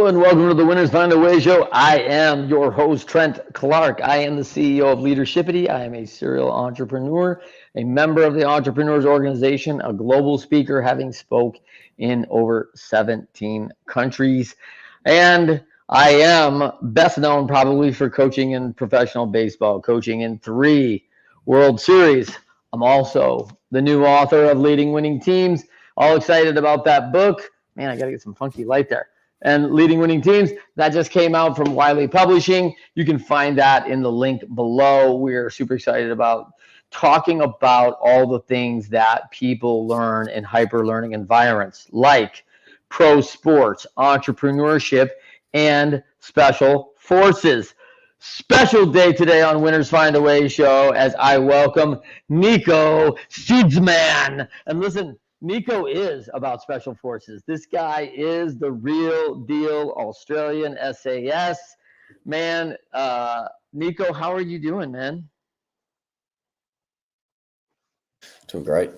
Hello and welcome to the Winners Find a Way show. I am your host, Trent Clark. I am the CEO of Leadershipity. I am a serial entrepreneur, a member of the Entrepreneurs Organization, a global speaker, having spoke in over 17 countries. And I am best known probably for coaching in professional baseball, coaching in 3 World Series. I'm also the new author of Leading Winning Teams. All excited about that book. Man, I got to get some funky light there. And Leading Winning Teams, that just came out from Wiley Publishing. You can find that in the link below. We're super excited about talking about all the things that people learn in hyper learning environments like pro sports, entrepreneurship, and special forces. Special day today on Winners Find a Way show as I welcome Nico Seedsman. And listen, Nico is about special forces. This guy is the real deal Australian SAS. Man, Nico, how are you doing, man? Doing great.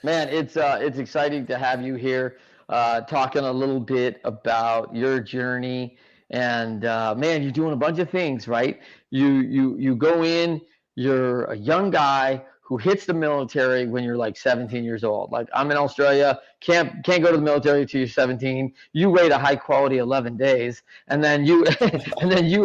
Man, it's exciting to have you here, talking a little bit about your journey. And man, you're doing a bunch of things, right? You go in, you're a young guy who hits the military when you're like 17 years old. Like I'm in Australia, can't go to the military until you're 17. You wait a high quality 11 days, and then you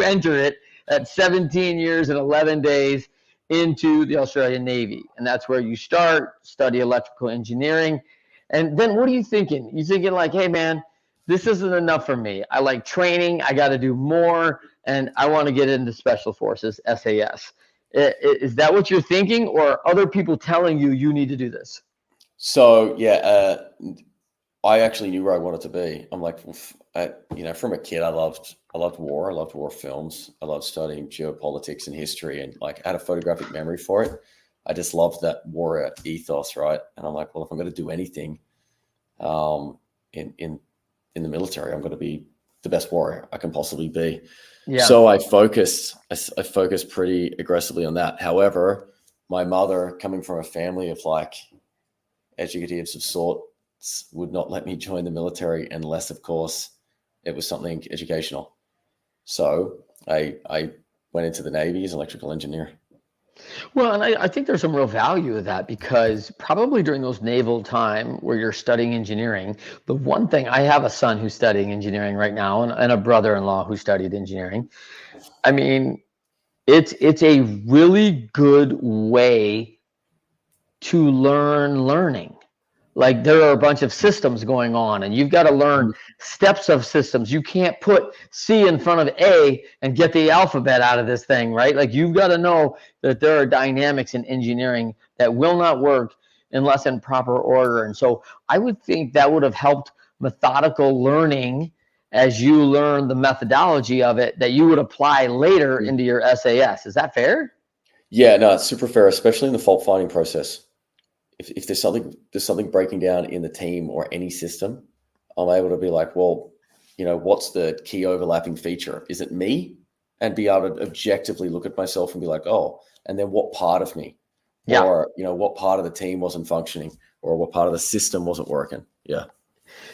enter it at 17 years and 11 days into the Australian Navy, and that's where you study electrical engineering. And then what are you thinking? You're thinking like, hey man, this isn't enough for me. I like training. I got to do more, and I want to get into Special Forces, SAS. Is that what you're thinking, or are other people telling you need to do this? So yeah, I actually knew where I wanted to be. I'm like, from a kid, I loved war. I loved war films. I loved studying geopolitics and history, and like I had a photographic memory for it. I just loved that warrior ethos, right? And I'm like, well, if I'm going to do anything, in the military, I'm going to be the best warrior I can possibly be. Yeah. So I focused pretty aggressively on that. However, my mother, coming from a family of like educatives of sorts, would not let me join the military unless, of course, it was something educational. So I went into the Navy as an electrical engineer. Well, and I think there's some real value to that, because probably during those naval time where you're studying engineering, the one thing, I have a son who's studying engineering right now and a brother-in-law who studied engineering. I mean, it's a really good way to learn learning. Like there are a bunch of systems going on, and you've got to learn steps of systems. You can't put C in front of A and get the alphabet out of this thing, right? Like you've got to know that there are dynamics in engineering that will not work unless in proper order. And so I would think that would have helped methodical learning as you learn the methodology of it that you would apply later into your SAS. Is that fair? Yeah, no, it's super fair, especially in the fault finding process. If there's something breaking down in the team or any system, I'm able to be like, well, what's the key overlapping feature? Is it me? And be able to objectively look at myself and be like, oh, and then what part of me? Yeah. Or, what part of the team wasn't functioning, or what part of the system wasn't working? Yeah.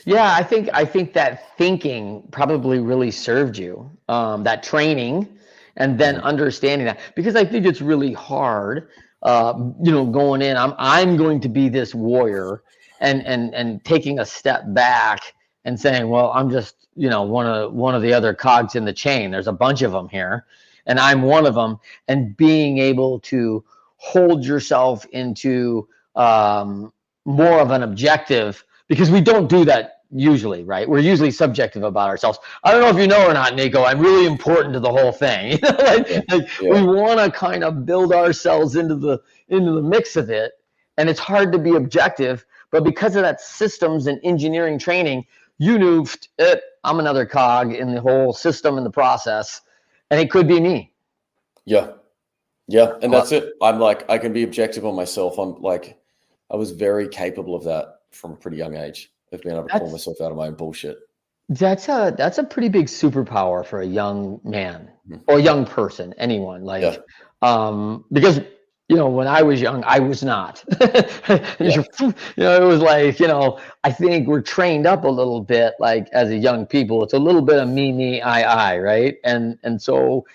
Yeah, I think that thinking probably really served you, that training, and then understanding that, because I think it's really hard. Going in, I'm going to be this warrior, and taking a step back and saying, well, I'm just, one of the other cogs in the chain. There's a bunch of them here, and I'm one of them. And being able to hold yourself into more of an objective, because we don't do that usually, right? We're usually subjective about ourselves. I don't know if you know or not, Nico, I'm really important to the whole thing. We want to kind of build ourselves into the mix of it, and it's hard to be objective. But because of that systems and engineering training, you knew I'm another cog in the whole system and the process, and it could be me. Yeah, and that's it. I'm like, I can be objective on myself. I was very capable of that from a pretty young age, of being able to pull myself out of my own bullshit. That's a pretty big superpower for a young man or young person, anyone. Because when I was young, I was not. Yeah. It was like, I think we're trained up a little bit, like as a young people, it's a little bit of me, I, right? And so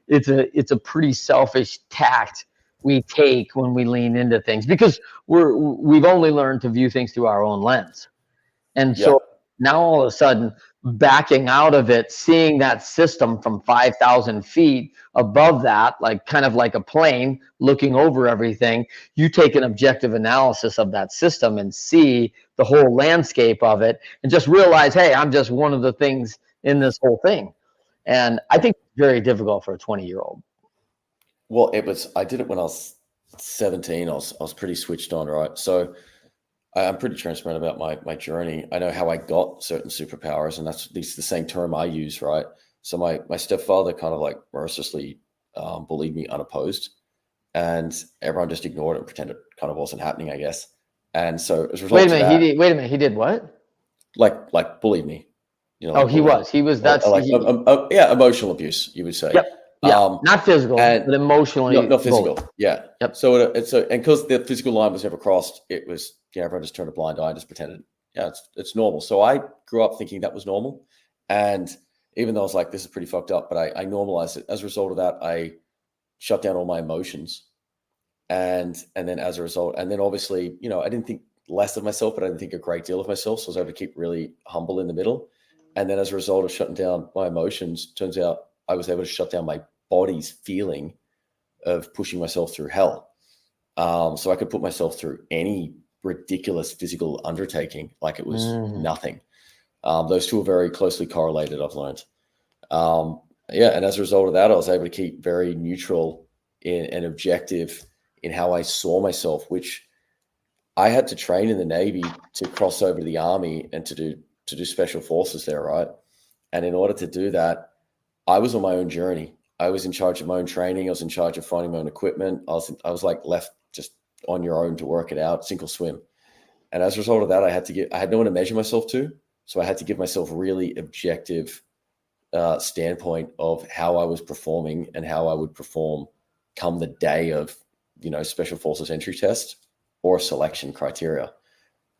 it's a pretty selfish tact we take when we lean into things because we've only learned to view things through our own lens. And Yeah. so now all of a sudden, backing out of it, seeing that system from 5,000 feet above that, like kind of like a plane looking over everything, you take an objective analysis of that system and see the whole landscape of it and just realize, hey, I'm just one of the things in this whole thing. And I think it's very difficult for a 20-year-old. Well, I did it when I was 17. I was pretty switched on, right? So I'm pretty transparent about my journey. I know how I got certain superpowers, and that's the same term I use, right? So my stepfather kind of like mercilessly bullied me unopposed, and everyone just ignored it and pretended it kind of wasn't happening, I guess. And so as a result Wait a minute, of that, he did what? like bullied me, Oh, like bullying. he was, Yeah, emotional abuse, you would say. Yep. Yeah, not physical, but emotionally. No physical. Bullied. Yeah. Yep. So and because the physical line was never crossed, it was, everyone just turned a blind eye and just pretended, it's normal. So I grew up thinking that was normal. And even though I was like, this is pretty fucked up, but I normalized it. As a result of that, I shut down all my emotions. And then as a result, and then obviously, I didn't think less of myself, but I didn't think a great deal of myself. So I was able to keep really humble in the middle. And then as a result of shutting down my emotions, turns out I was able to shut down my body's feeling of pushing myself through hell. So I could put myself through any ridiculous physical undertaking like it was nothing. Those two are very closely correlated, I've learned. And as a result of that, I was able to keep very neutral and objective in how I saw myself, which I had to train in the Navy to cross over to the Army and to do special forces there, right? And in order to do that, I was on my own journey. I was in charge of my own training. I was in charge of finding my own equipment. I was like left just on your own to work it out, sink or swim. And as a result of that, I had no one to measure myself to. So I had to give myself a really objective standpoint of how I was performing and how I would perform come the day of, special forces entry test or selection criteria.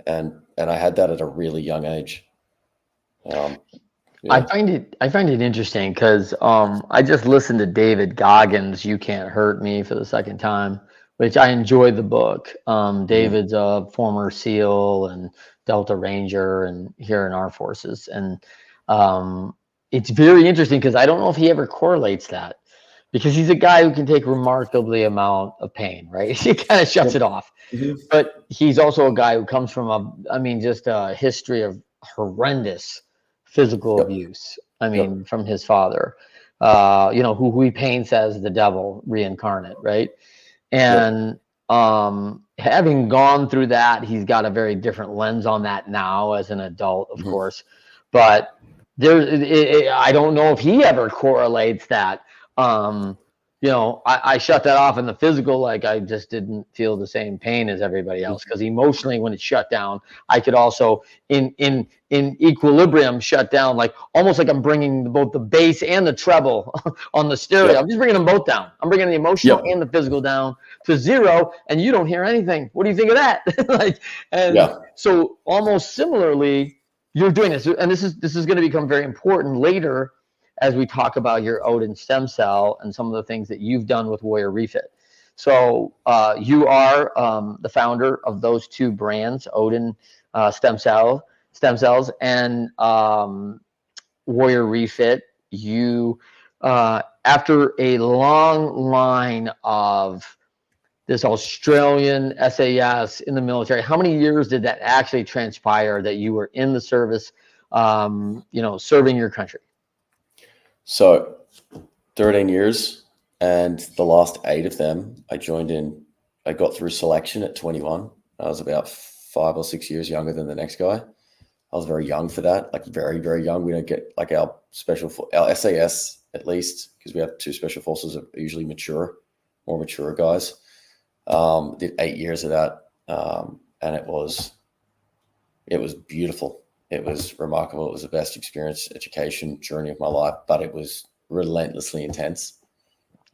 And I had that at a really young age. Yeah. I find it interesting because I just listened to David Goggins' "You Can't Hurt Me" for the second time, which I enjoyed the book. David's a former SEAL and Delta Ranger and here in our forces, and it's very interesting because I don't know if he ever correlates that, because he's a guy who can take remarkably amount of pain, right? He kind of shuts it off, but he's also a guy who comes from just a history of horrendous physical abuse. From his father, who he paints as the devil reincarnate, right? And having gone through that, he's got a very different lens on that now as an adult, of course. But I don't know if he ever correlates that. I shut that off in the physical, like I just didn't feel the same pain as everybody else, because emotionally when it shut down, I could also in equilibrium shut down, like almost like I'm bringing both the bass and the treble on the stereo. I'm just bringing them both down. I'm bringing the emotional and the physical down to zero, and you don't hear anything. What do you think of that? So almost similarly, you're doing this, and this is going to become very important later as we talk about your Odin stem cell and some of the things that you've done with Warrior Refit. So you are the founder of those two brands, Odin stem cells, and Warrior Refit. You, after a long line of this Australian SAS in the military, how many years did that actually transpire that you were in the service, serving your country? So 13 years, and the last 8 of them, I got through selection at 21. I was about 5 or 6 years younger than the next guy. I was very young for that, like very, very young. We don't get like our SAS, at least, because we have 2 special forces, are usually more mature guys. Did 8 years of that. And it was beautiful. It was remarkable. It was the best experience, education journey of my life, but it was relentlessly intense.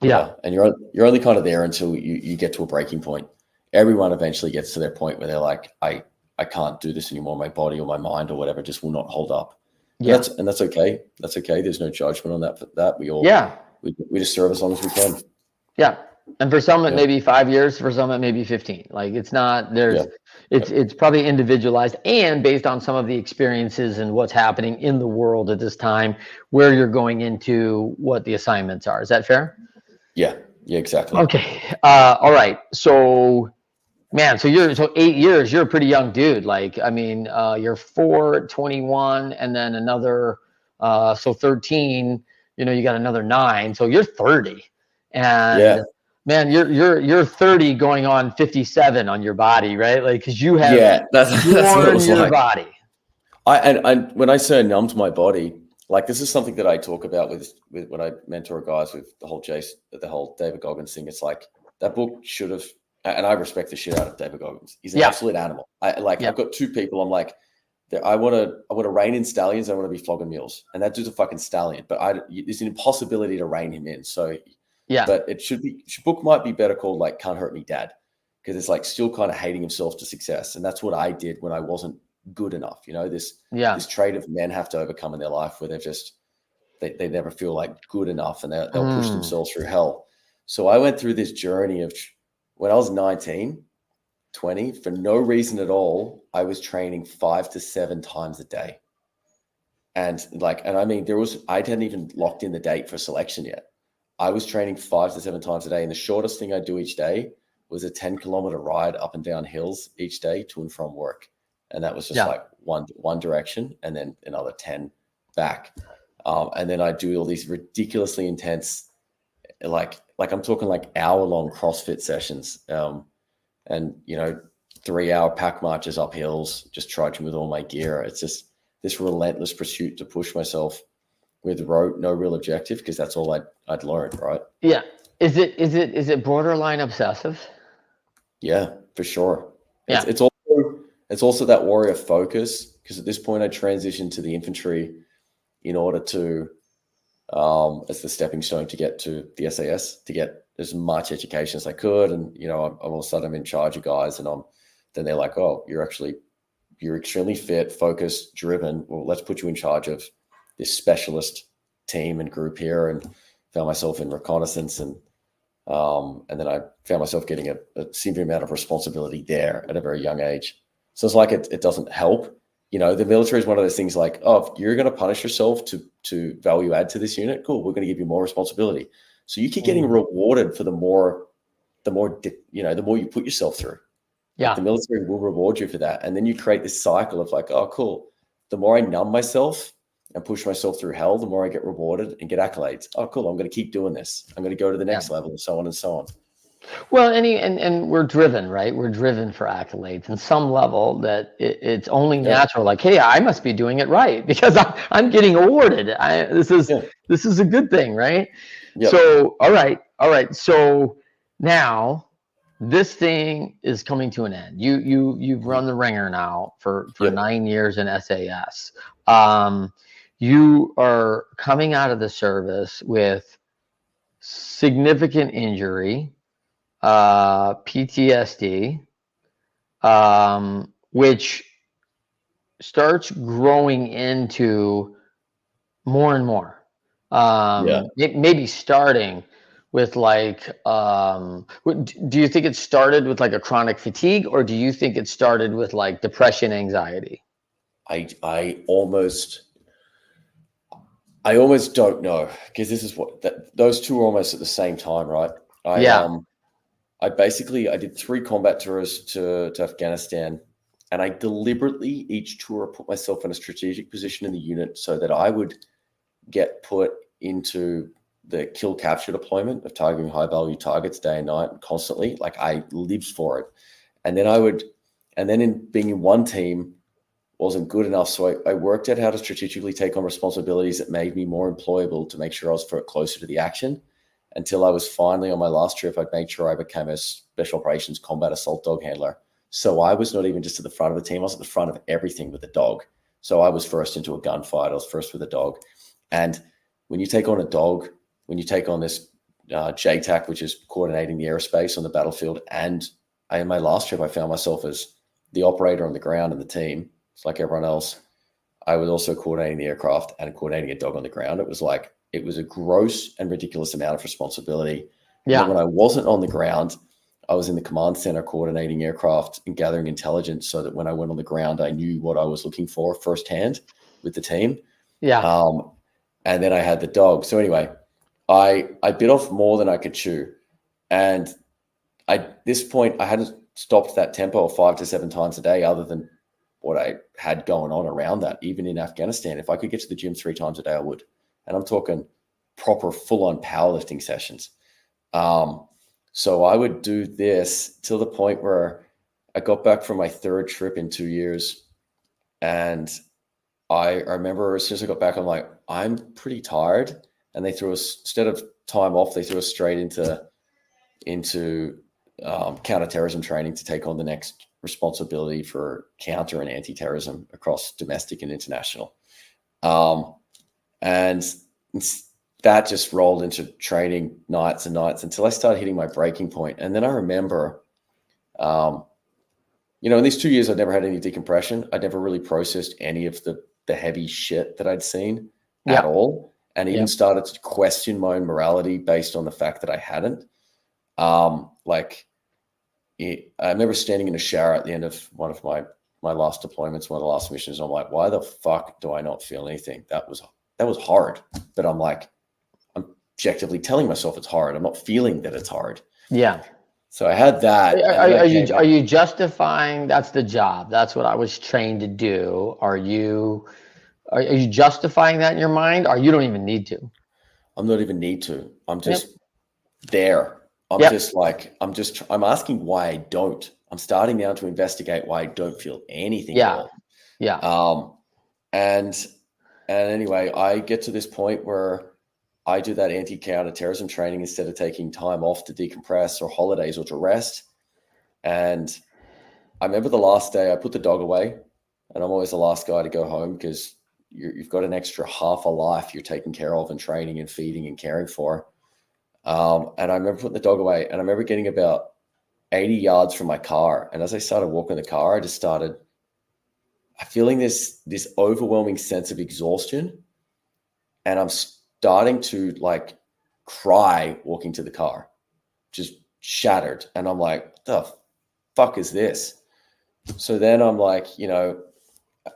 Yeah. And you're only kind of there until you get to a breaking point. Everyone eventually gets to their point where they're like, I can't do this anymore. My body or my mind or whatever just will not hold up. And that's okay. That's okay. There's no judgment on that. We all, we just serve as long as we can. Yeah. And for some, it may be 5 years. For some, it may be 15. Like it's not, it's probably individualized and based on some of the experiences and what's happening in the world at this time, where you're going into, what the assignments are. Is that fair? Yeah, exactly. Okay. All right. So, man, so 8 years, you're a pretty young dude. Like, I mean, you're 4, 21, and then another, so 13, you got another 9. So you're 30. And man, you're 30 going on 57 on your body, right? Like, cause you have that's what it was your like. body. And when I say numb to my body, like this is something that I talk about with when I mentor guys with the whole David Goggins thing. It's like that book should have, and I respect the shit out of David Goggins. He's an absolute animal. I've got 2 people. I'm like, I want to rein in stallions. I want to be flogging mules, and that dude's a fucking stallion. But there's an impossibility to rein him in. So but it book might be better called like Can't Hurt Me Dad, because it's like still kind of hating himself to success, and that's what I did when I wasn't good enough. This trait of men have to overcome in their life where they're just they never feel like good enough, and they'll push themselves through hell. So I went through this journey of when I was 19, 20, for no reason at all, I was training 5 to 7 times a day. And I mean, I hadn't even locked in the date for selection yet. I was training 5 to 7 times a day. And the shortest thing I do each day was a 10-kilometer ride up and down hills each day to and from work. And that was just like one direction and then another 10 back. And then I do all these ridiculously intense, like I'm talking like hour-long CrossFit sessions. And 3-hour pack marches up hills, just trudging with all my gear. It's just this relentless pursuit to push myself with no real objective, because that's all I'd learned, right? Yeah. Is it borderline obsessive? Yeah, for sure. Yeah. It's also that warrior focus, because at this point I transitioned to the infantry in order to, as the stepping stone to get to the SAS, to get as much education as I could. And, all of a sudden I'm in charge of guys, and then they're like, oh, you're extremely fit, focused, driven. Well, let's put you in charge of this specialist team and group here. And found myself in reconnaissance, and then I found myself getting a significant amount of responsibility there at a very young age. So it's like it doesn't help. The military is one of those things like, oh, if you're going to punish yourself to value add to this unit, cool, we're going to give you more responsibility. So you keep getting rewarded for the more you put yourself through. Yeah. Like the military will reward you for that. And then you create this cycle of like, oh, cool. The more I numb myself and push myself through hell, the more I get rewarded and get accolades. Oh, cool. I'm going to keep doing this. I'm going to go to the next level, and so on and so on. Well, and we're driven, right? We're driven for accolades in some level that it's only natural. Like, hey, I must be doing it right because I'm getting awarded. This is a good thing, right? Yep. So, all right. So now this thing is coming to an end. You've run the ringer now for 9 years in SAS. You are coming out of the service with significant injury, PTSD, which starts growing into more and more. It may be starting with like, do you think it started with like a chronic fatigue, or do you think it started with like depression, anxiety? I almost don't know, because this is those two are almost at the same time, right? I did 3 combat tours to Afghanistan, and I deliberately each tour put myself in a strategic position in the unit so that I would get put into the kill capture deployment of targeting high value targets day and night constantly. Like I lived for it. And then in being in one team wasn't good enough. So I worked out how to strategically take on responsibilities that made me more employable to make sure I was closer to the action, until I was finally on my last trip. I'd made sure I became a special operations combat assault dog handler. So I was not even just at the front of the team. I was at the front of everything with the dog. So I was first into a gunfight. I was first with a dog. And when you take on a dog, when you take on this JTAC, which is coordinating the aerospace on the battlefield. And in my last trip, I found myself as the operator on the ground in the team. It's like everyone else. I was also coordinating the aircraft and coordinating a dog on the ground. It was a gross and ridiculous amount of responsibility. Yeah. And when I wasn't on the ground, I was in the command center coordinating aircraft and gathering intelligence so that when I went on the ground, I knew what I was looking for firsthand with the team. Yeah. And then I had the dog. So anyway, I bit off more than I could chew. And at this point, I hadn't stopped that tempo 5 to 7 times a day other than what I had going on around that. Even in Afghanistan, if I could get to the gym 3 times a day, I would. And I'm talking proper full-on powerlifting sessions. So I would do this till the point where I got back from my 3rd trip in 2 years. And I remember as soon as I got back, I'm like, I'm pretty tired. And they threw us, instead of time off, they threw us straight into counterterrorism training to take on the next responsibility for counter and anti-terrorism across domestic and international. And that just rolled into training nights and nights until I started hitting my breaking point. And then I remember, in these 2 years, I'd never had any decompression. I'd never really processed any of the heavy shit that I'd seen at all. And even started to question my own morality based on the fact that I hadn't. I remember standing in a shower at the end of one of my last deployments, one of the last missions. And I'm like, why the fuck do I not feel anything? That was hard. But I'm like, I'm objectively telling myself it's hard. I'm not feeling that it's hard. Yeah. So I had that. Are you justifying that's the job? That's what I was trained to do. Are you justifying that in your mind, or you don't even need to? I'm not even need to. I'm just there. I'm asking why I don't. I'm starting now to investigate why I don't feel anything at all. Yeah. And anyway, I get to this point where I do that anti-counter-terrorism training instead of taking time off to decompress or holidays or to rest. And I remember the last day I put the dog away, and I'm always the last guy to go home because you've got an extra half a life you're taking care of and training and feeding and caring for. And I remember putting the dog away, and I remember getting about 80 yards from my car. And as I started walking the car, I just started feeling this overwhelming sense of exhaustion. And I'm starting to cry walking to the car, just shattered. And I'm like, the fuck is this? So then I'm like,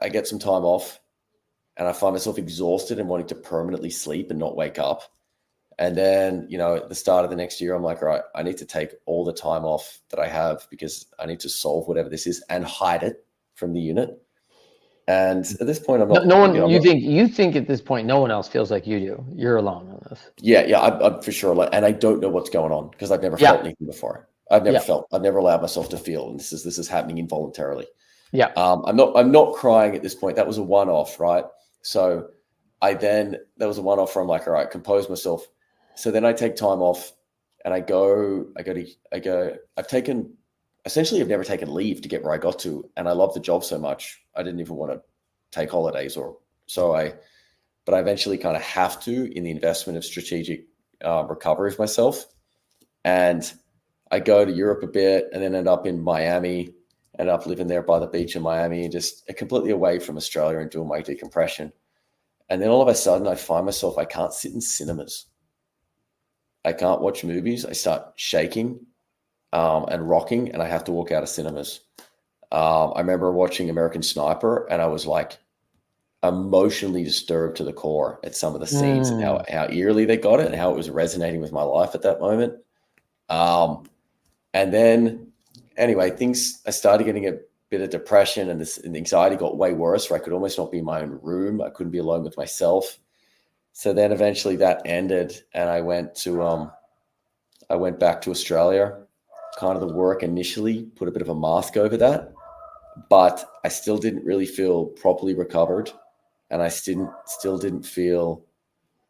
I get some time off and I find myself exhausted and wanting to permanently sleep and not wake up. And then, at the start of the next year, I'm like, all right, I need to take all the time off that I have because I need to solve whatever this is and hide it from the unit. And at this point, I'm not. No one. You think at this point, no one else feels like you do. You're alone on this. Yeah, I'm for sure. And I don't know what's going on because I've never felt anything before. I've never allowed myself to feel, and this is happening involuntarily. Yeah. I'm not crying at this point. That was a one-off, right? So that was a one-off where I'm like, all right, compose myself. So then I take time off and I've never taken leave to get where I got to. And I love the job so much. I didn't even want to take holidays but I eventually kind of have to in the investment of strategic recovery of myself. And I go to Europe a bit and then end up in Miami, end up living there by the beach in Miami, just completely away from Australia and doing my decompression. And then all of a sudden I find myself, I can't sit in cinemas. I can't watch movies. I start shaking and rocking, and I have to walk out of cinemas. I remember watching American Sniper, and I was like emotionally disturbed to the core at some of the scenes and how eerily they got it and how it was resonating with my life at that moment. And then anyway, I started getting a bit of depression, and the anxiety got way worse where I could almost not be in my own room. I couldn't be alone with myself. So then eventually that ended, and I went back to Australia. Kind of the work initially put a bit of a mask over that, but I still didn't really feel properly recovered, and I still didn't feel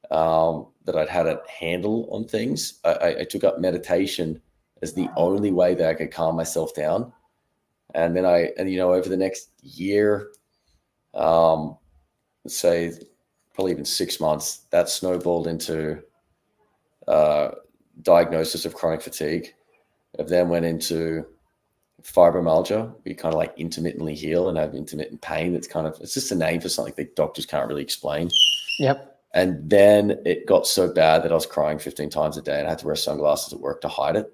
that I'd had a handle on things. I took up meditation as the only way that I could calm myself down, and then over the next year, let's say probably even 6 months, that snowballed into diagnosis of chronic fatigue. I then went into fibromyalgia. We kind of like intermittently heal and have intermittent pain. It's just a name for something that doctors can't really explain. Yep. And then it got so bad that I was crying 15 times a day and I had to wear sunglasses at work to hide it,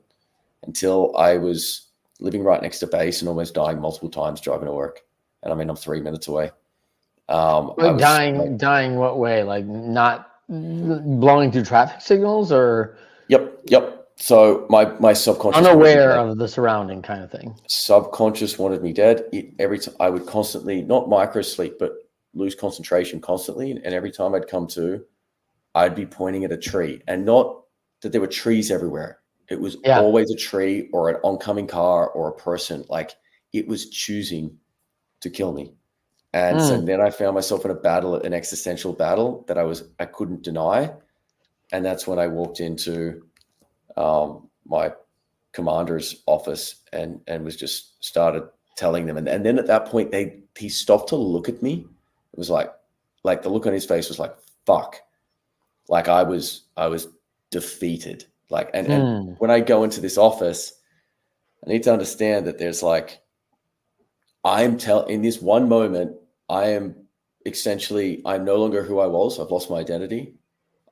until I was living right next to base and almost dying multiple times driving to work. And I mean, I'm 3 minutes away. Dying what way? Like not blowing through traffic signals, or? Yep. So my subconscious, unaware of the surrounding kind of thing. Subconscious wanted me dead. Every time I would constantly, not micro sleep, but lose concentration constantly. And every time I'd come to, I'd be pointing at a tree, and not that there were trees everywhere. It was always a tree or an oncoming car or a person. Like it was choosing to kill me. And so then I found myself in a battle, an existential battle that I couldn't deny. And that's when I walked into my commander's office and was just started telling them. And then at that point, he stopped to look at me. It was like the look on his face was like, fuck. Like I was defeated. Like, and when I go into this office, I need to understand that there's like, in this one moment, I'm no longer who I was. I've lost my identity.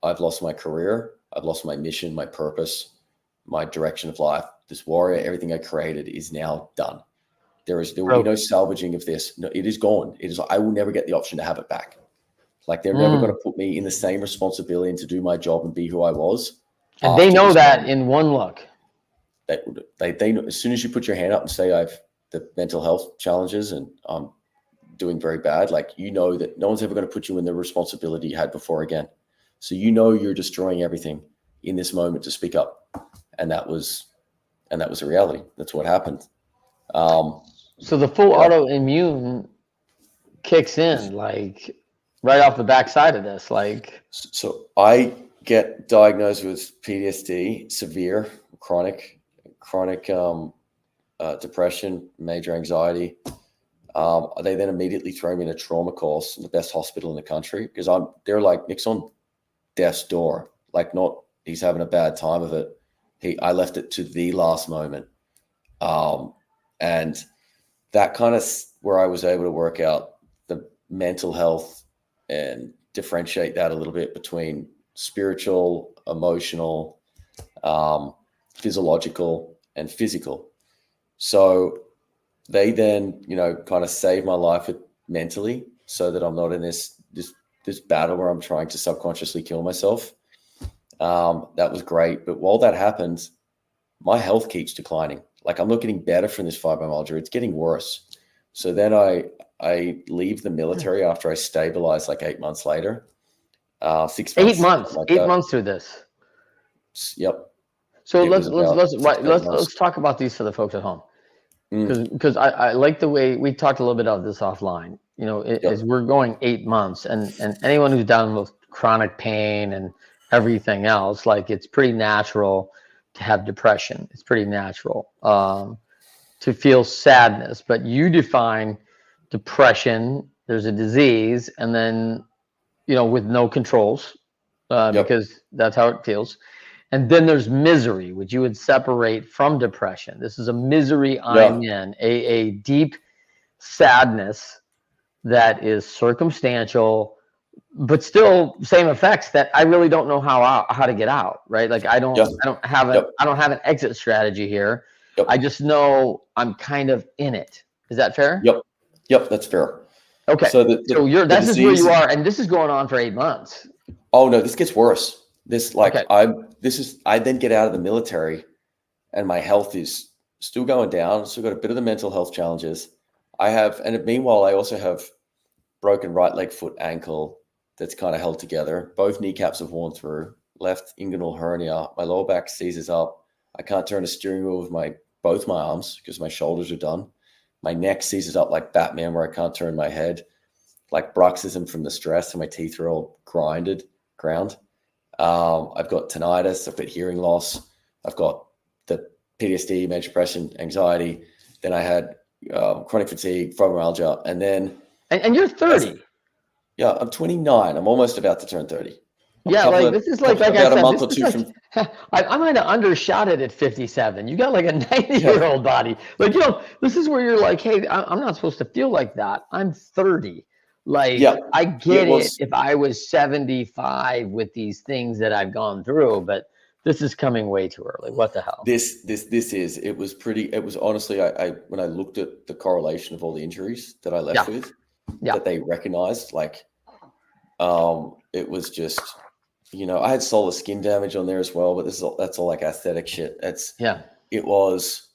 I've lost my career. I've lost my mission, my purpose, my direction of life. This warrior, everything I created is now done. There will be no salvaging of this. No, it is gone. I will never get the option to have it back. Like they're never going to put me in the same responsibility and to do my job and be who I was. And they know that in one look. They know, as soon as you put your hand up and say I've the mental health challenges and I'm doing very bad, like you know that no one's ever going to put you in the responsibility you had before again. So you know you're destroying everything in this moment to speak up, and that was a reality. That's what happened. So the full autoimmune kicks in like right off the backside of this. Like, so I get diagnosed with PTSD, severe, chronic depression, major anxiety. They then immediately throw me in a trauma course in the best hospital in the country because they're like, Nick's on death's door. Like, not he's having a bad time of it. I left it to the last moment. And that kind of where I was able to work out the mental health and differentiate that a little bit between spiritual, emotional, physiological, and physical. So they then, kind of saved my life mentally so that I'm not in this battle where I'm trying to subconsciously kill myself. That was great. But while that happens, my health keeps declining. Like I'm not getting better from this fibromyalgia. It's getting worse. So then I leave the military after I stabilize like 8 months later. 6 months. 8 months. Like 8 months through this. Yep. So let's talk about these for the folks at home. Because I like the way we talked a little bit about this offline. As we're going 8 months, and anyone who's down with chronic pain and everything else, like it's pretty natural to have depression. It's pretty natural to feel sadness. But you define depression, there's a disease, and then with no controls because that's how it feels. And then there's misery, which you would separate from depression. This is a misery I'm in, a deep sadness that is circumstantial, but still same effects that I really don't know how to get out, right? Like I don't have an exit strategy here. Yep. I just know I'm kind of in it. Is that fair? Yep, that's fair. Okay. So this is where you are, and this is going on for 8 months. Oh no, this gets worse. I then get out of the military and my health is still going down. Still got a bit of the mental health challenges. Meanwhile, I also have broken right leg, foot, ankle that's kind of held together. Both kneecaps have worn through, left inguinal hernia. My lower back seizes up. I can't turn a steering wheel with both my arms because my shoulders are done. My neck seizes up like Batman where I can't turn my head, like bruxism from the stress, and my teeth are all ground. I've got tinnitus, I've got hearing loss, I've got the PTSD, major depression, anxiety. Then I had chronic fatigue, fibromyalgia, and then... And you're 30. Yeah, I'm 29. I'm almost about to turn 30. Yeah, like this is like I about a said, month this or is two like from. I might have undershot it at 57. You got like a 90-year-old body. Like, this is where you're like, hey, I'm not supposed to feel like that. I'm 30. Like, Yeah, I it get it was. if I was 75 with these things that I've gone through, but this is coming way too early. What the hell? It was pretty. It was honestly, I when I looked at the correlation of all the injuries that I left Yeah. with, Yeah. that they recognized, like, it was just, I had solar skin damage on there as well, but that's all like aesthetic shit. It was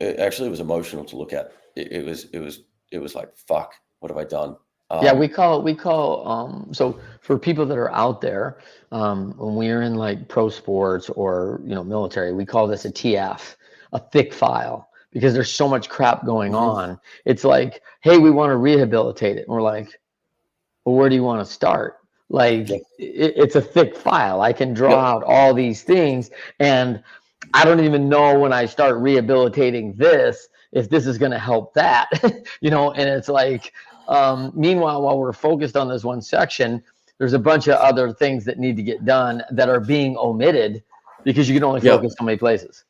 emotional to look at. It was like, fuck, what have I done? Yeah, we call so for people that are out there, when we're in like pro sports or military, we call this a TF, a thick file, because there's so much crap going on. It's like, hey, we want to rehabilitate it. And we're like, well, where do you want to start? Like, Yep. it's a thick file. I can draw Yep. out all these things, and I don't even know when I start rehabilitating this if this is going to help that, and it's like, meanwhile, while we're focused on this one section, there's a bunch of other things that need to get done that are being omitted because you can only focus so many places.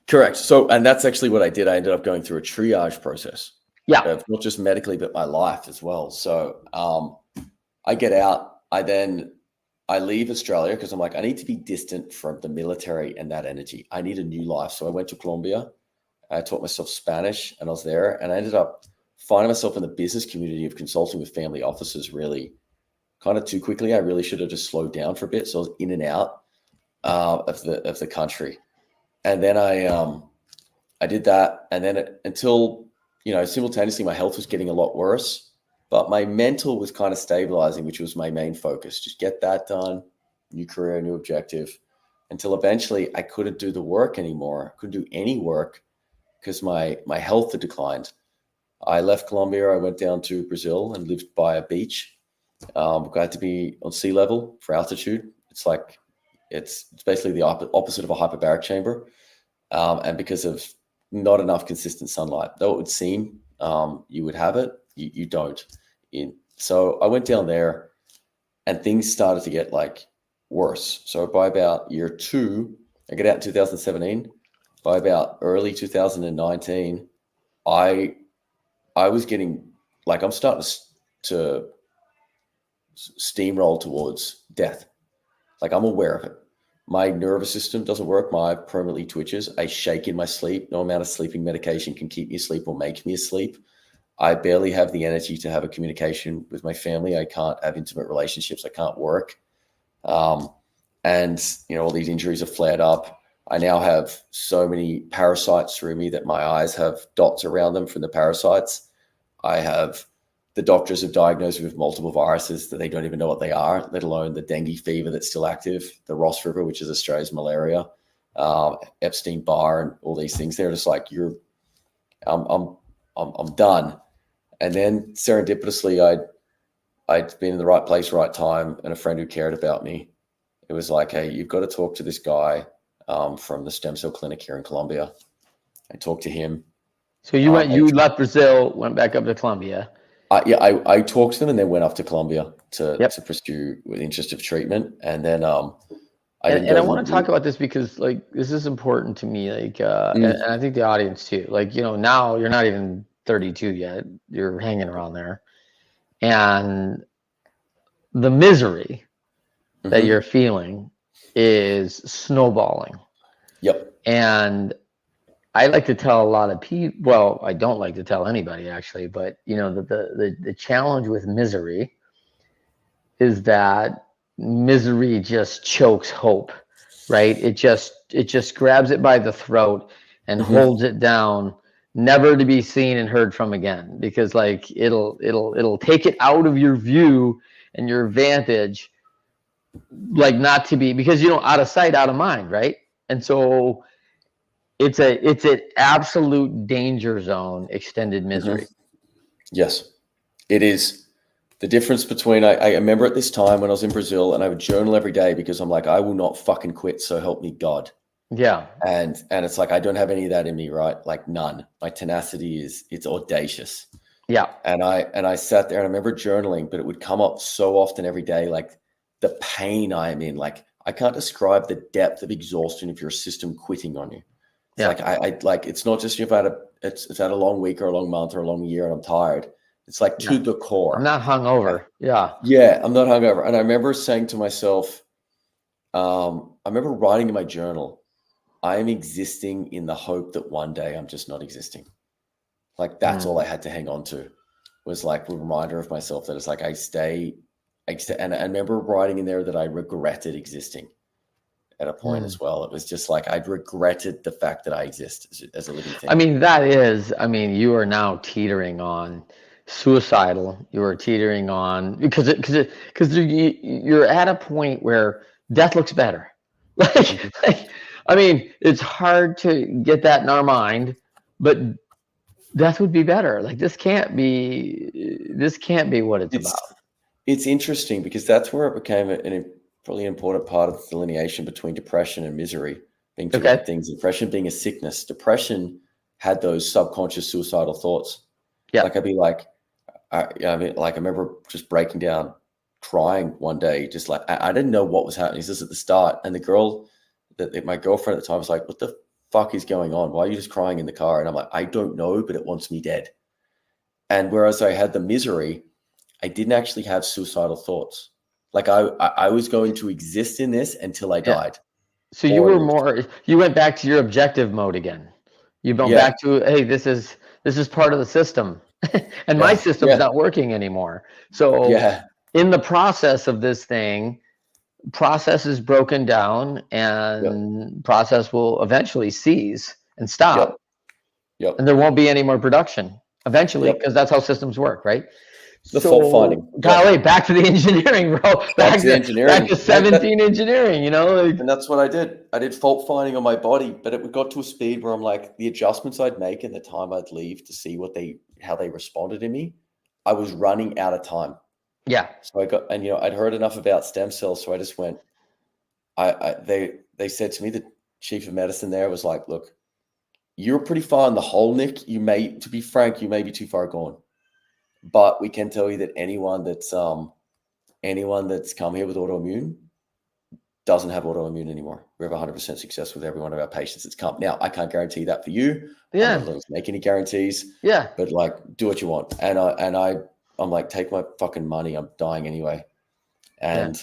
Correct. So, and that's actually what I did. I ended up going through a triage process. Yeah. Not just medically, but my life as well. So, I get out. I leave Australia because I'm like, I need to be distant from the military and that energy. I need a new life. So I went to Colombia. I taught myself Spanish, and I was there, and I ended up finding myself in the business community of consulting with family offices really kind of too quickly. I really should have just slowed down for a bit. So I was in and out of the country. And then I did that. And then until, simultaneously my health was getting a lot worse, but my mental was kind of stabilizing, which was my main focus. Just get that done, new career, new objective, until eventually I couldn't do the work anymore. I couldn't do any work because my health had declined. I left Colombia. I went down to Brazil and lived by a beach. Glad to be on sea level for altitude. It's like, it's basically the opposite of a hyperbaric chamber. And because of not enough consistent sunlight, though it would seem you would have it, you don't. So I went down there and things started to get like worse. So by about year 2, I get out in 2017. By about early 2019, I was getting like, I'm starting to steamroll towards death. Like, I'm aware of it. My nervous system doesn't work. My permanently twitches. I shake in my sleep. No amount of sleeping medication can keep me asleep or make me asleep. I barely have the energy to have a communication with my family. I can't have intimate relationships. I can't work. And, all these injuries have flared up. I now have so many parasites through me that my eyes have dots around them from the parasites. The doctors have diagnosed me with multiple viruses that they don't even know what they are, let alone the dengue fever that's still active, the Ross River, which is Australia's malaria, Epstein-Barr, and all these things. They're just like, I'm done. And then serendipitously, I'd been in the right place, right time, and a friend who cared about me. It was like, hey, you've got to talk to this guy from the stem cell clinic here in Colombia. I talked to him. So you left Brazil, went back up to Colombia. I talked to them and then went up to Colombia to pursue with interest of treatment. And then I want to talk about this because like this is important to me. Like and I think the audience too. Like, now you're not even 32 yet. You're hanging around there. And the misery that you're feeling is snowballing. Yep. And I like to tell a lot of people, well, I don't like to tell anybody actually, but the challenge with misery is that misery just chokes hope, right? It just grabs it by the throat and holds it down, never to be seen and heard from again, because like it'll take it out of your view and your vantage, like not to be, because out of sight, out of mind, right? And so it's an absolute danger zone, extended misery. Yes, it is. The difference between, I remember at this time when I was in Brazil and I would journal every day because I'm like, I will not fucking quit. So help me God. Yeah. And it's like, I don't have any of that in me, right? Like none. My tenacity it's audacious. Yeah. And I sat there and I remember journaling, but it would come up so often every day. Like the pain I'm in. Like, I can't describe the depth of exhaustion of your system quitting on you. It's like, I like, it's not just if I had it's had a long week or a long month or a long year and I'm tired. It's like to the core. I'm not hungover. Yeah, I'm not hungover. And I remember saying to myself, I remember writing in my journal, I am existing in the hope that one day I'm just not existing. Like, that's all I had to hang on to, was like a reminder of myself that it's like, I stay. And I remember writing in there that I regretted existing at a point as well. It was just like, I'd regretted the fact that I exist as a living thing. I mean, you are now teetering on suicidal. You are teetering on because you're at a point where death looks better. Like, I mean, it's hard to get that in our mind, but death would be better. Like, this can't be what it's about. It's interesting because that's where it became a probably important part of the delineation between depression and misery being two different things. Depression being a sickness. Depression had those subconscious suicidal thoughts. Yeah. Like, I'd be like, I remember just breaking down, crying one day, just like, I didn't know what was happening. This is at the start. And the girl, my girlfriend at the time, was like, what the fuck is going on? Why are you just crying in the car? And I'm like, I don't know, but it wants me dead. And whereas I had the misery, I didn't actually have suicidal thoughts. Like, I was going to exist in this until I died. So you went back to your objective mode again. You went back to, hey, this is part of the system. And my system's not working anymore. So in the process of this thing, process is broken down and process will eventually cease and stop. And there won't be any more production eventually, because that's how systems work, right? The fault finding. Golly, back to the engineering, bro. Back to 17 engineering, you know? And that's what I did. I did fault finding on my body, but it got to a speed where I'm like, the adjustments I'd make and the time I'd leave to see how they responded to me, I was running out of time. Yeah. So I'd heard enough about stem cells. So I just went, they said to me, the chief of medicine there was like, look, you're pretty far in the hole, Nick. To be frank, you may be too far gone. But we can tell you that anyone that's come here with autoimmune doesn't have autoimmune anymore. We have 100% success with every one of our patients that's come. Now, I can't guarantee that for you. Yeah. I'm not make any guarantees. Yeah. But like, do what you want. And I'm like, take my fucking money. I'm dying anyway. And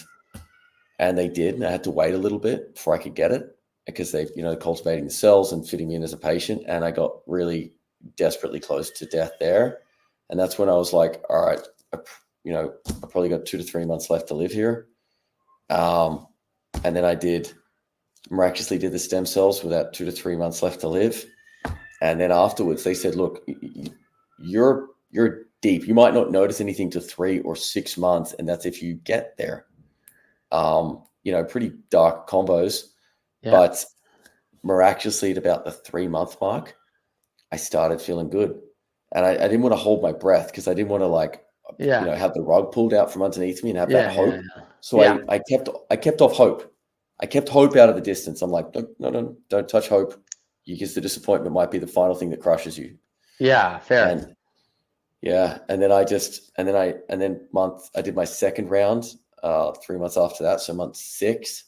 they did. And I had to wait a little bit before I could get it because they, cultivating the cells and fitting me in as a patient. And I got really desperately close to death there. And that's when I was like, all right, I probably got 2 to 3 months left to live here. And then I miraculously did the stem cells with that 2 to 3 months left to live. And then afterwards they said, look, you're deep. You might not notice anything to 3 or 6 months. And that's if you get there. Pretty dark combos, but miraculously at about the 3-month mark, I started feeling good. And I didn't want to hold my breath because I didn't want to have the rug pulled out from underneath me and have that hope. So I kept off hope. I kept hope out of the distance. I'm like, no, don't touch hope. Because the disappointment might be the final thing that crushes you. Yeah, fair. And then I did my second round 3 months after that. So month 6.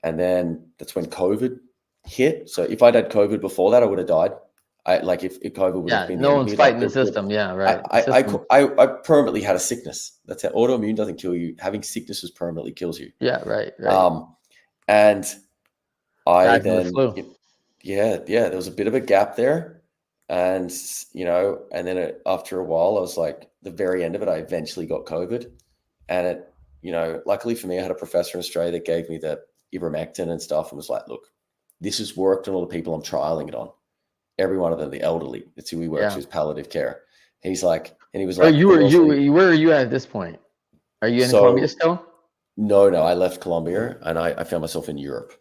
And then that's when COVID hit. So if I'd had COVID before that, I would have died. If COVID would have been no one's fighting the system. Yeah, right. I permanently had a sickness. That's it. Autoimmune doesn't kill you. Having sicknesses permanently kills you. Yeah, right. And I then, there was a bit of a gap there, and and then after a while, I was like, the very end of it, I eventually got COVID, and it, luckily for me, I had a professor in Australia that gave me the ivermectin and stuff, and was like, look, this has worked on all the people I'm trialing it on. Every one of them, the elderly. That's who he works with, palliative care. He's like, and he was like, where are you at this point? Are you in Colombia still? No, I left Colombia and I found myself in Europe.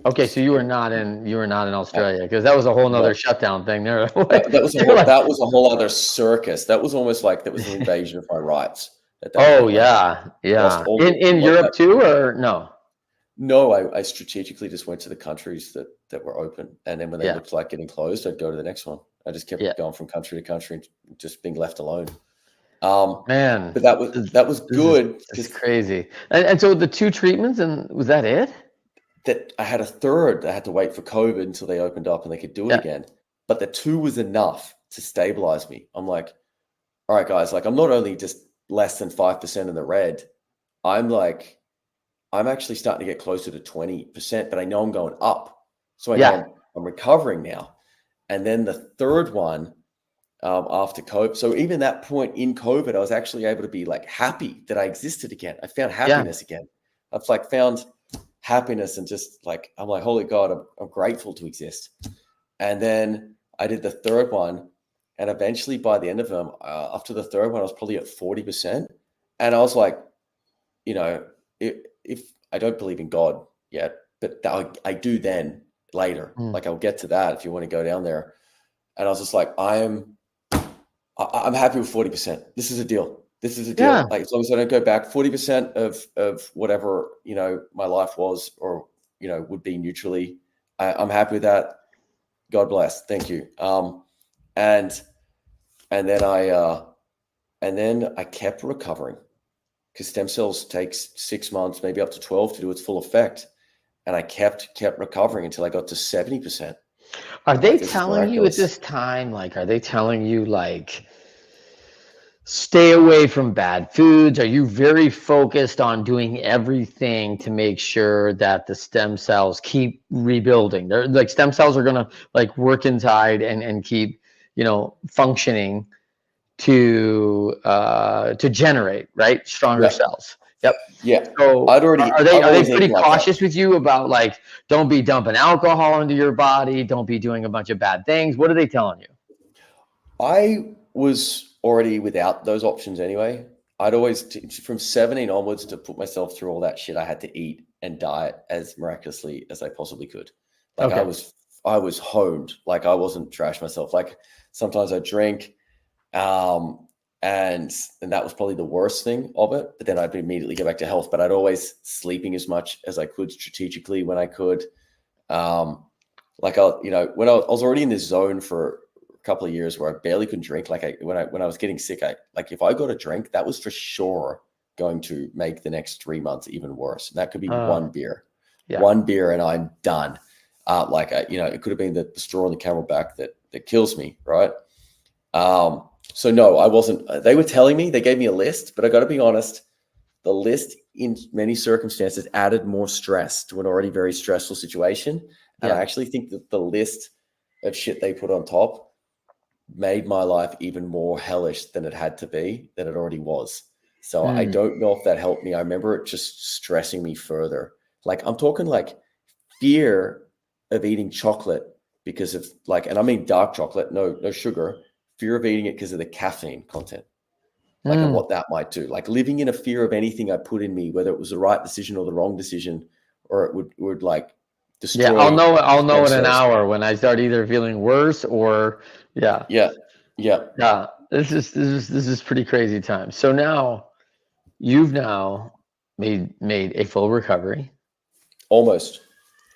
Okay, so you were not in Australia because that was a whole nother shutdown thing there. That was a whole other circus. That was almost like that was an invasion of my rights. In Europe too, or no? No, I strategically just went to the countries that were open. And then when they looked like getting closed, I'd go to the next one. I just kept going from country to country and just being left alone. Man, But that was good. It's crazy. And so the 2 treatments, and was that it? That I had a third. I had to wait for COVID until they opened up and they could do it again. But the 2 was enough to stabilize me. I'm like, all right, guys, like I'm not only just less than 5% in the red. I'm actually starting to get closer to 20%, but I know I'm going up. So I know I'm recovering now. And then the third one, after COVID. So even that point in COVID, I was actually able to be like happy that I existed again. I found happiness again. I've like found happiness and just like, I'm like, holy God, I'm grateful to exist. And then I did the third one. And eventually by the end of them, after the third one, I was probably at 40%. And I was like, you know, if I don't believe in God yet, but I do then later, like I'll get to that if you want to go down there. And I was just like, I'm happy with 40%. This is a deal. This is a deal. Yeah. Like as long as I don't go back, 40% of whatever, you know, my life was, or, you know, would be neutrally. I'm happy with that. God bless. Thank you. And then I kept recovering, because stem cells takes 6 months, maybe up to 12 to do its full effect. And I kept recovering until I got to 70%. Are they telling you at this time, like, are they telling you like, stay away from bad foods? Are you very focused on doing everything to make sure that the stem cells keep rebuilding? They're like, stem cells are gonna like work inside and keep, you know, functioning to generate, right, stronger cells. Yep. Yeah. So are they pretty cautious with you about like, don't be dumping alcohol into your body, don't be doing a bunch of bad things? What are they telling you? I was already without those options anyway. I'd always, from 17 onwards, to put myself through all that shit, I had to eat and diet as miraculously as I possibly could. Like I was honed. Like I wasn't trash myself. Like sometimes I drink, and that was probably the worst thing of it. But then I'd immediately get back to health. But I'd always sleeping as much as I could strategically when I could. Like when I was already in this zone for a couple of years where I barely could drink. Like when I was getting sick, if I got a drink, that was for sure going to make the next 3 months even worse. And that could be one beer, and I'm done. It could have been the straw on the camelback that kills me, right? So no, I wasn't. They were telling me, they gave me a list, but I got to be honest, the list in many circumstances added more stress to an already very stressful situation. And I actually think that the list of shit they put on top made my life even more hellish than it had to be, than it already was. So I don't know if that helped me. I remember it just stressing me further. Like I'm talking like fear of eating chocolate because of and I mean dark chocolate, no sugar. Fear of eating it because of the caffeine content, and what that might do. Like living in a fear of anything I put in me, whether it was the right decision or the wrong decision, or it would like destroy. Yeah, I'll know in an hour when I start either feeling worse or Yeah. This is pretty crazy time. So now you've made a full recovery. Almost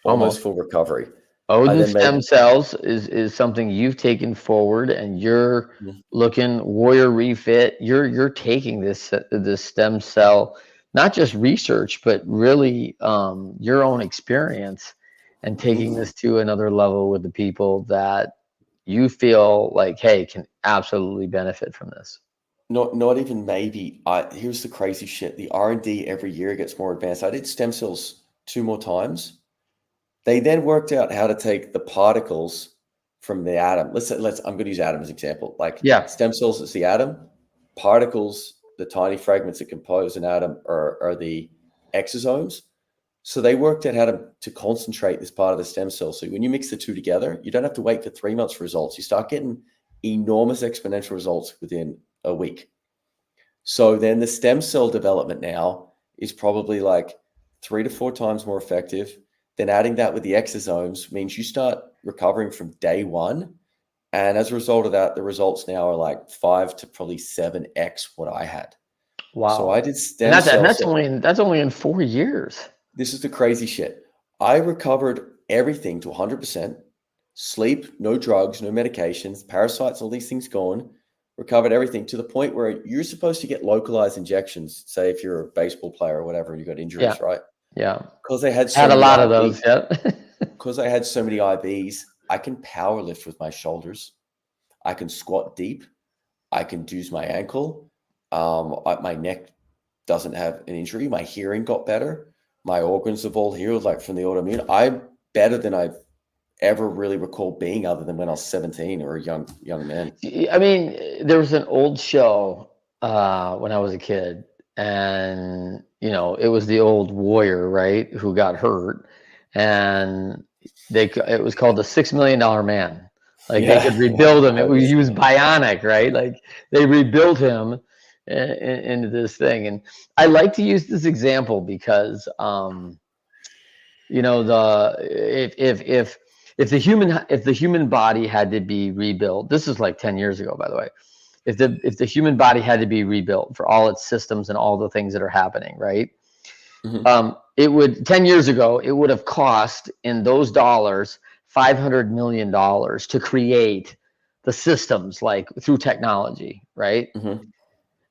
full recovery. Odin stem cells is something you've taken forward, and you're looking Warrior Refit. You're taking this stem cell, not just research, but really your own experience, and taking this to another level with the people that you feel like, hey, can absolutely benefit from this. Not even maybe. Here's the crazy shit. The R&D every year gets more advanced. I did stem cells 2 more times. They then worked out how to take the particles from the atom. I'm going to use atom as an example. Stem cells is the atom. Particles, the tiny fragments that compose an atom, are the exosomes. So they worked out how to concentrate this part of the stem cell. So when you mix the two together, you don't have to wait for 3 months for results. You start getting enormous exponential results within a week. So then the stem cell development now is probably like 3 to 4 times more effective. Then adding that with the exosomes means you start recovering from day one. And as a result of that, the results now are like 5 to probably 7x what I had. Wow. So I did stem cells. That's only in 4 years. This is the crazy shit. I recovered everything to 100%. Sleep, no drugs, no medications, parasites, all these things gone. recovered everything to the point where you're supposed to get localized injections. Say if you're a baseball player or whatever, and you got injuries, right? Yeah. Because they had a lot of those. Yeah. Because I had so many IBs, I can power lift with my shoulders. I can squat deep. I can use my ankle. My neck doesn't have an injury. My hearing got better. My organs have all healed, like from the autoimmune. I'm better than I've ever really recall being, other than when I was 17 or a young man. I mean, there was an old show when I was a kid, and it was the old warrior, right, who got hurt, and it was called the $6 Million Man. Like they could rebuild him. He was bionic, right? Like they rebuilt him into this thing. And I like to use this example because if the human body had to be rebuilt, this is like 10 years ago, by the way. If the human body had to be rebuilt for all its systems and all the things that are happening, right? Mm-hmm. It would 10 years ago, it would have cost in those dollars $500 million to create the systems, like through technology, right? Mm-hmm.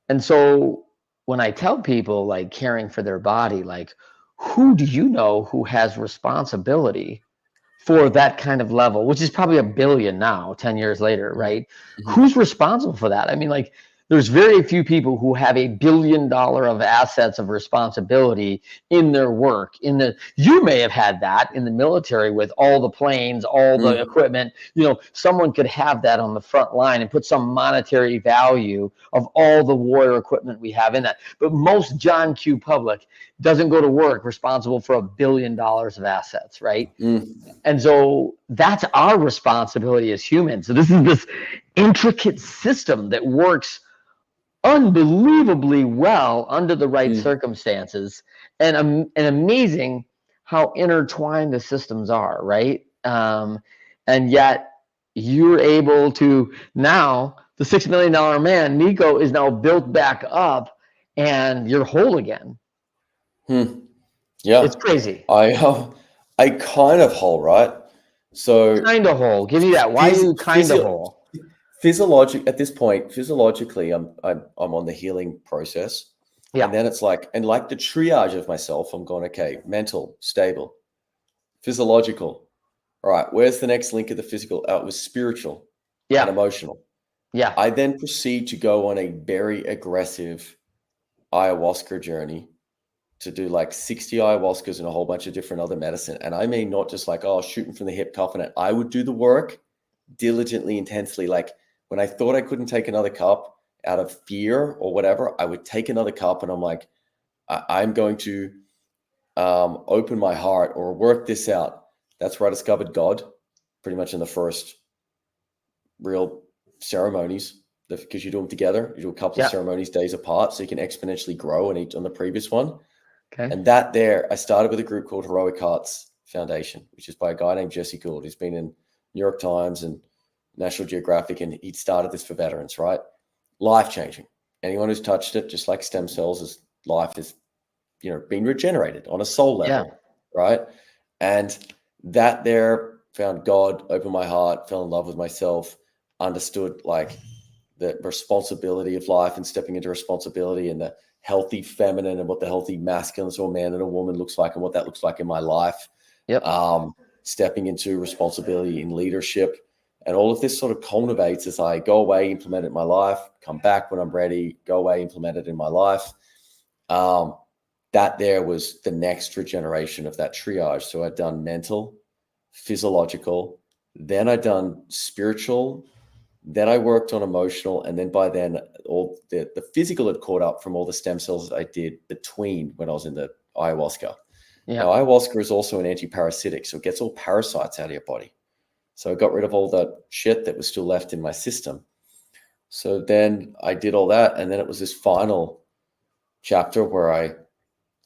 And so when I tell people like caring for their body, like who do you know who has responsibility for that kind of level, which is probably $1 billion now, 10 years later, right? Mm-hmm. Who's responsible for that? I mean, like, there's very few people who have $1 billion of assets of responsibility in their work. You may have had that in the military with all the planes, all the equipment. Someone could have that on the front line and put some monetary value of all the warrior equipment we have in that. But most John Q. public doesn't go to work responsible for $1 billion of assets, right? And so that's our responsibility as humans. So this is this intricate system that works unbelievably well under the right circumstances, and amazing how intertwined the systems are, right? And yet you're able to now, the $6 Million Man, Nico, is now built back up and you're whole again. Yeah. It's crazy. I kind of whole, right? So kind of whole. Give me that. Why are you kind of whole? At this point, physiologically, I'm on the healing process. Yeah. And then it's like the triage of myself, I'm going, okay, mental, stable, physiological. All right, where's the next link of the physical? It was spiritual and emotional. Yeah. I then proceed to go on a very aggressive ayahuasca journey to do like 60 ayahuascas and a whole bunch of different other medicine. And I mean, not just like, shooting from the hip, coughing it. I would do the work diligently, intensely. Like when I thought I couldn't take another cup out of fear or whatever, I would take another cup and I'm like, I'm going to open my heart or work this out. That's where I discovered God, pretty much in the first real ceremonies, because you do them together. You do a couple of ceremonies days apart so you can exponentially grow on the previous one. Okay. And I started with a group called Heroic Hearts Foundation, which is by a guy named Jesse Gould. He's been in New York Times and National Geographic, and he started this for veterans, right? Life-changing. Anyone who's touched it, just like stem cells, life is, being regenerated on a soul level, right? And that there found God, opened my heart, fell in love with myself, understood like the responsibility of life and stepping into responsibility and the healthy feminine and what the healthy masculine, so a man and a woman looks like and what that looks like in my life. Yep. Stepping into responsibility in leadership. And all of this sort of culminates as I go away, implement it in my life, come back when I'm ready, go away, implement it in my life. That there was the next regeneration of that triage. So I'd done mental, physiological, then I'd done spiritual, then I worked on emotional, and then by then all the physical had caught up from all the stem cells that I did between when I was in the ayahuasca. Yeah. Now, ayahuasca is also an anti-parasitic, so it gets all parasites out of your body. So I got rid of all that shit that was still left in my system. So then I did all that, and then it was this final chapter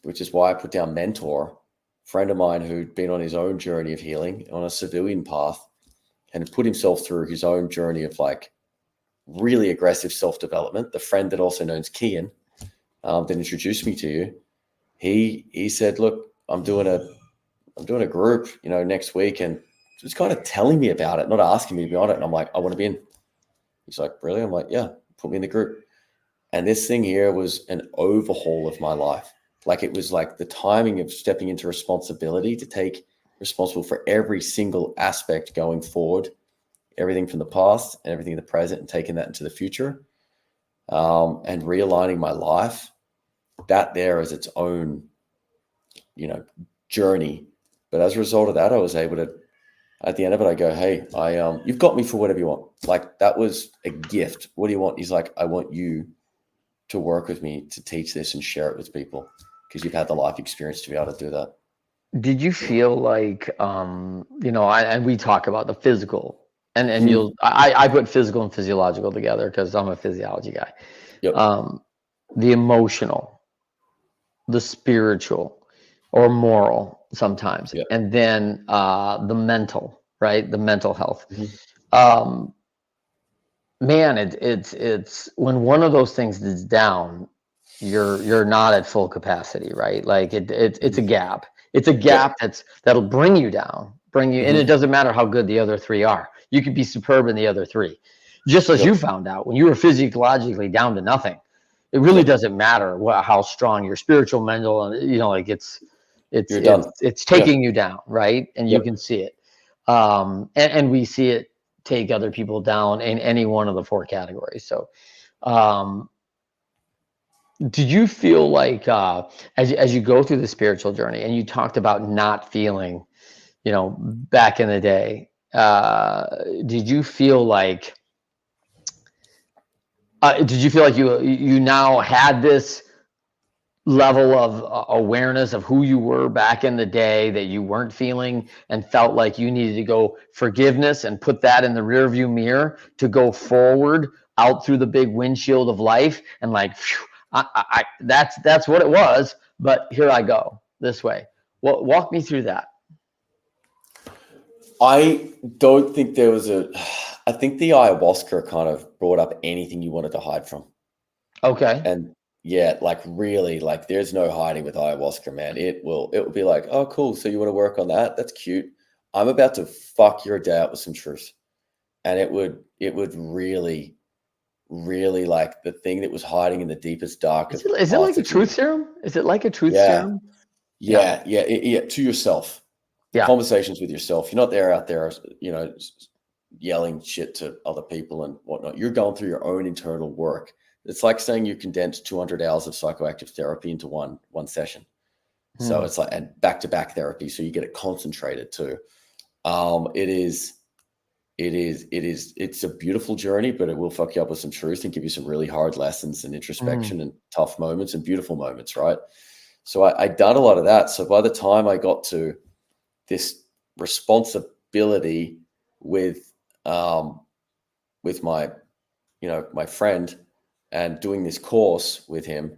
which is why I put down mentor, friend of mine who'd been on his own journey of healing on a civilian path and put himself through his own journey of like really aggressive self-development. The friend that also knows Kian, that introduced me to you, he said, look, I'm doing a group, next week, and just kind of telling me about it, not asking me to be on it. And I'm like, I want to be in. He's like, really? I'm like, yeah. put me in the group. And this thing here was an overhaul of my life. Like it was like the timing of stepping into responsibility to take responsible for every single aspect going forward, everything from the past and everything in the present, and taking that into the future, and realigning my life. That there is its own, journey. But as a result of that, I was able to, at the end of it, I go, hey, you've got me for whatever you want. Like that was a gift. What do you want? He's like, I want you to work with me to teach this and share it with people because you've had the life experience to be able to do that. Did you feel like, and we talk about the physical and I put physical and physiological together because I'm a physiology guy. Yep. The emotional, the spiritual or moral sometimes, yep. And then the mental, right? The mental health. Man, it's when one of those things is down, you're not at full capacity, right? Like it's a gap. It's a gap that'll bring you down, and it doesn't matter how good the other three are. You could be superb in the other three. Just as you found out when you were physiologically down to nothing, it really doesn't matter how strong your spiritual, mental, and it's taking you down, right? And you can see it. And we see it take other people down in any one of the four categories. So, did you feel like as you go through the spiritual journey, and you talked about not feeling, back in the day, did you feel like you now had this level of awareness of who you were back in the day that you weren't feeling, and felt like you needed to go forgiveness and put that in the rearview mirror to go forward out through the big windshield of life, and like, phew, that's what it was, but here I go this way. Well, walk me through that. I don't think there was I think the ayahuasca kind of brought up anything you wanted to hide from. Okay. And yeah, like really, like there's no hiding with ayahuasca, man. It will be like, oh, cool. So you want to work on that? That's cute. I'm about to fuck your day out with some truth. And it would really, really, like the thing that was hiding in the deepest, darkest. Is it like a truth serum? Is it like a truth serum? Yeah. To yourself. Yeah. Conversations with yourself. You're not out there, yelling shit to other people and whatnot. You're going through your own internal work. It's like saying you condensed 200 hours of psychoactive therapy into one session. So it's like, and back-to-back therapy. So you get it concentrated too. It's a beautiful journey, but it will fuck you up with some truth and give you some really hard lessons and introspection and tough moments and beautiful moments. Right. So I done a lot of that. So by the time I got to this responsibility with my, my friend, and doing this course with him,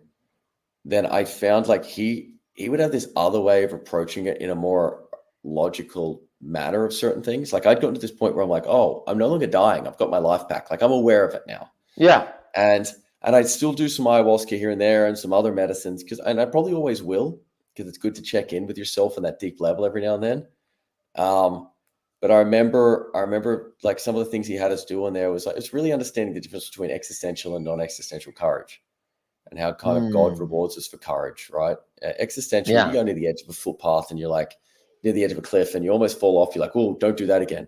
then I found like he would have this other way of approaching it in a more logical manner of certain things. Like I'd gotten to this point where I'm like, oh, I'm no longer dying. I've got my life back. Like I'm aware of it now. Yeah. And I'd still do some ayahuasca here and there and some other medicines and I probably always will, because it's good to check in with yourself on that deep level every now and then. But I remember like some of the things he had us do in there was like, it's really understanding the difference between existential and non-existential courage, and how kind of God rewards us for courage, right? Existential, you go near the edge of a footpath and you're like near the edge of a cliff and you almost fall off. You're like, oh, don't do that again.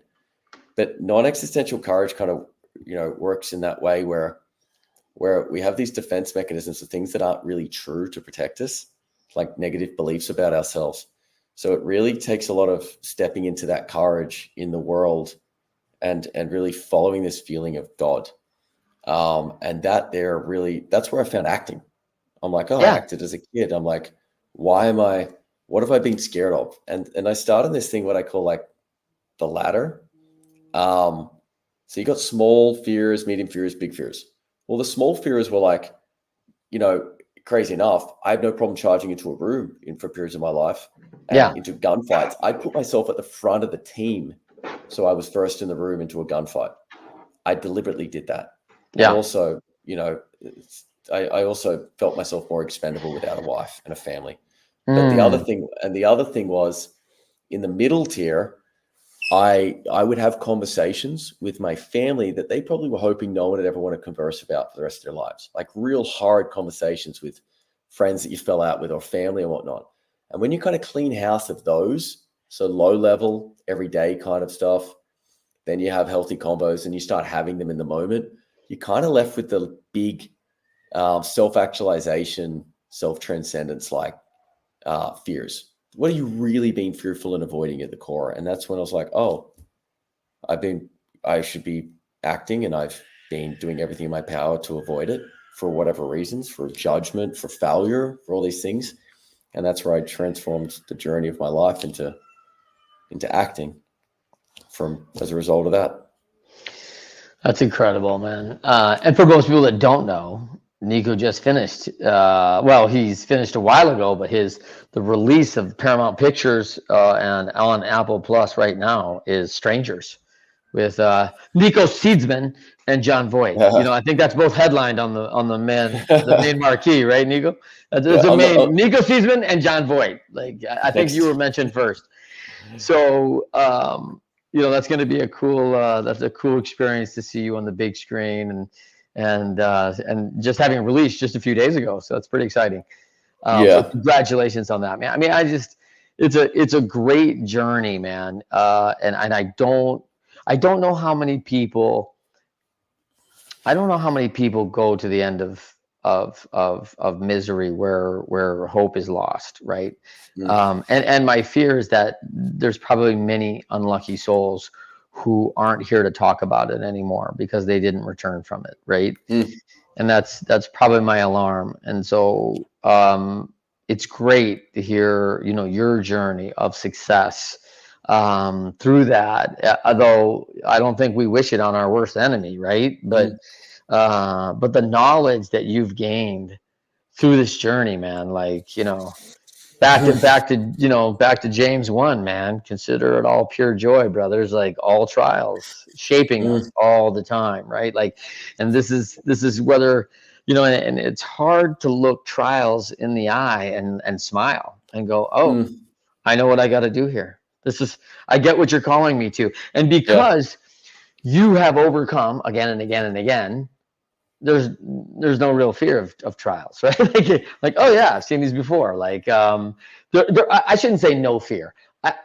But non-existential courage kind of, works in that way where we have these defense mechanisms of things that aren't really true to protect us, like negative beliefs about ourselves. So it really takes a lot of stepping into that courage in the world and really following this feeling of God. And that's where I found acting. I'm like, I acted as a kid. I'm like, what have I been scared of? And I started this thing, what I call like the ladder. So you got small fears, medium fears, big fears. Well, the small fears were like, crazy enough, I have no problem charging into a room for periods of my life and into gunfights. I put myself at the front of the team, so I was first in the room into a gunfight. I deliberately did that. Yeah. And also, I also felt myself more expendable without a wife and a family. But the other thing was in the middle tier, I would have conversations with my family that they probably were hoping no one would ever want to converse about for the rest of their lives, like real hard conversations with friends that you fell out with or family and whatnot. And when you kind of clean house of those, so low level, everyday kind of stuff, then you have healthy combos and you start having them in the moment, you're kind of left with the big self-actualization, self-transcendence like fears. What are you really being fearful and avoiding at the core? And that's when I was like, oh, I should be acting, and I've been doing everything in my power to avoid it for whatever reasons, for judgment, for failure, for all these things. And that's where I transformed the journey of my life into acting as a result of that. That's incredible, man. And for most people that don't know, Nico just finished. He's finished a while ago, but the release of Paramount Pictures and on Apple Plus right now is Strangers with Nico Seedsman and John Voight. I think that's both headlined on the main marquee, right, Nico? Nico Seedsman and John Voight. Like I think you were mentioned first. So that's going to be a cool experience to see you on the big screen and just having it released just a few days ago. So it's pretty exciting. So congratulations on that, man. I mean, it's a great journey, man. And I don't know how many people go to the end of misery where hope is lost, right? And my fear is that there's probably many unlucky souls who aren't here to talk about it anymore because they didn't return from it, right? And that's probably my alarm. And so it's great to hear your journey of success through that, although I don't think we wish it on our worst enemy, right? But the knowledge that you've gained through this journey, man, like back to James 1, man, consider it all pure joy, brothers, like all trials shaping us all the time, right? Like, and this is whether and it's hard to look trials in the eye and smile and go, oh, I know what I got to do here. I get what you're calling me to. And because you have overcome again and again and again, there's no real fear of trials, right? like, oh yeah, I've seen these before. Like, I shouldn't say no fear.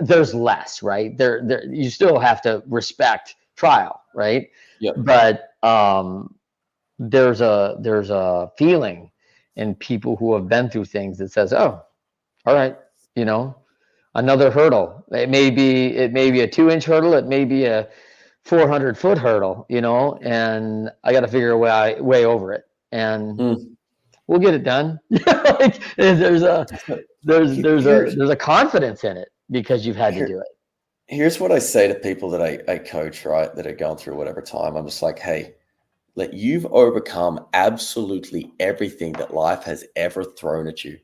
There's less, right? There, you still have to respect trial, right? Yeah. But there's a feeling in people who have been through things that says, oh, all right, another hurdle. It may be a 2-inch hurdle. It may be a 400-foot hurdle, and I got to figure a way over it, and we'll get it done. Like, there's a confidence in it because you've had to do it. Here's what I say to people that I coach, right, that are going through whatever time. I'm just like, hey, you've overcome absolutely everything that life has ever thrown at you.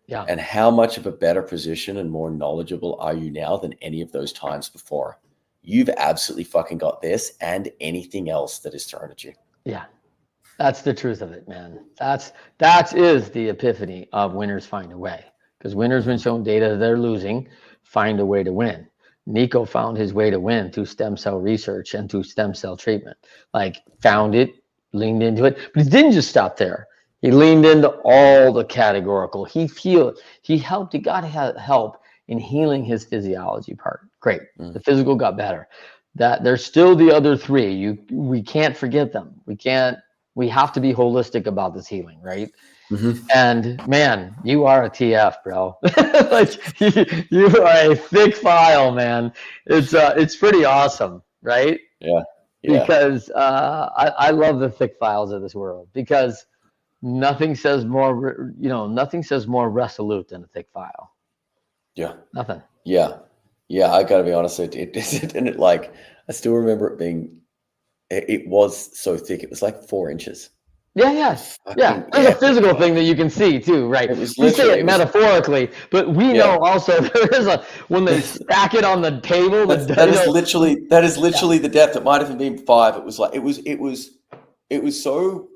Yeah. And how much of a better position and more knowledgeable are you now than any of those times before? You've absolutely fucking got this and anything else that is thrown at you. Yeah. That's the truth of it, man. That is the epiphany of winners find a way. Because winners, when shown data they're losing, find a way to win. Nico found his way to win through stem cell research and through stem cell treatment. Like, found it, leaned into it, but he didn't just stop there. He leaned into all the categorical. He got help in healing his physiology part. Great. The physical got better. That there's still the other three. We can't forget them. We have to be holistic about this healing, right? And man, you are a TF, bro. Like, you are a thick file, man. It's pretty awesome, right? Yeah. Because I love the thick files of this world, because nothing says more resolute than a thick file. Yeah. Nothing. Yeah. I gotta be honest. It like, I still remember it being, it was so thick. It was like 4 inches. Yeah. There's a physical thing that you can see too, right? We say it metaphorically, but we know also there is when they stack it on the table. That is literally the depth. It might have been 5. It was like, it was so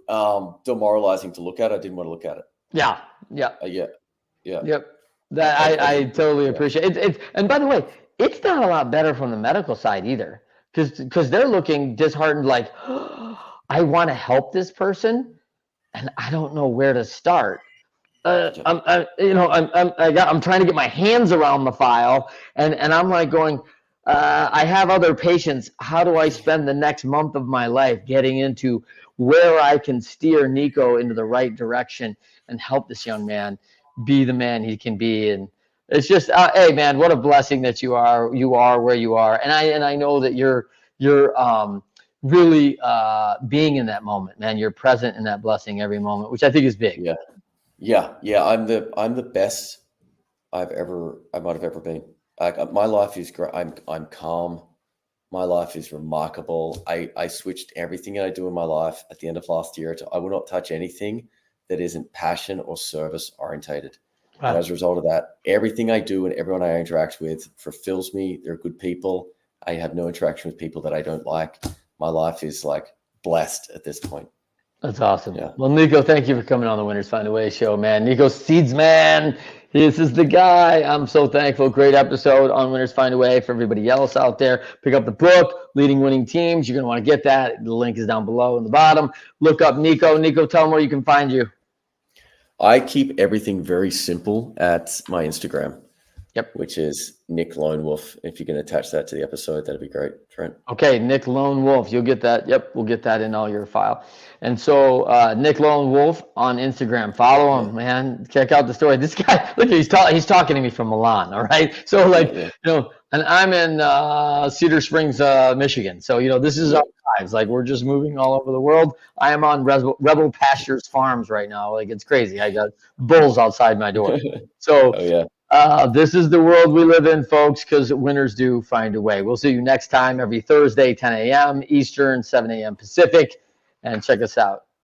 demoralizing to look at. I didn't want to look at it. Yeah. Yep. That I totally appreciate it. And by the way, it's not a lot better from the medical side either, because they're looking disheartened, like, oh, I want to help this person and I don't know where to start. I'm trying to get my hands around the file, and I'm like going, I have other patients. How do I spend the next month of my life getting into where I can steer Nico into the right direction and help this young man be the man he can be? And it's just, hey man, what a blessing that you are where you are, and I know that you're really being in that moment, man. You're present in that blessing every moment, which I think is big. Yeah. I'm the best I might have ever been. My life is great. I'm calm. My life is remarkable. I switched everything I do in my life at the end of last year to I will not touch anything that isn't passion or service orientated. Wow. And as a result of that, everything I do and everyone I interact with fulfills me. They're good people. I have no interaction with people that I don't like. My life is like blessed at this point. That's awesome. Yeah. Well, Nico, thank you for coming on the Winners Find a Way show, man. Nico Seedsman, this is the guy. I'm so thankful. Great episode on Winners Find a Way. For everybody else out there, pick up the book, Leading Winning Teams. You're going to want to get that. The link is down below in the bottom. Look up Nico. Nico, tell them where you can find you. I keep everything very simple at my Instagram. Yep. Which is Nick Lone Wolf. If you can attach that to the episode, that'd be great, Trent. Okay, Nick Lone Wolf. You'll get that. Yep, we'll get that in all your file. And so Nick Lone Wolf on Instagram. Follow him, man. Check out the story. This guy, look, he's talking to me from Milan, all right? So and I'm in Cedar Springs, Michigan. So, this is our lives. Like, we're just moving all over the world. I am on Rebel Pastures Farms right now. Like, it's crazy. I got bulls outside my door. So, oh, yeah. This is the world we live in, folks, because winners do find a way. We'll see you next time every Thursday, 10 a.m. Eastern, 7 a.m. Pacific, and check us out.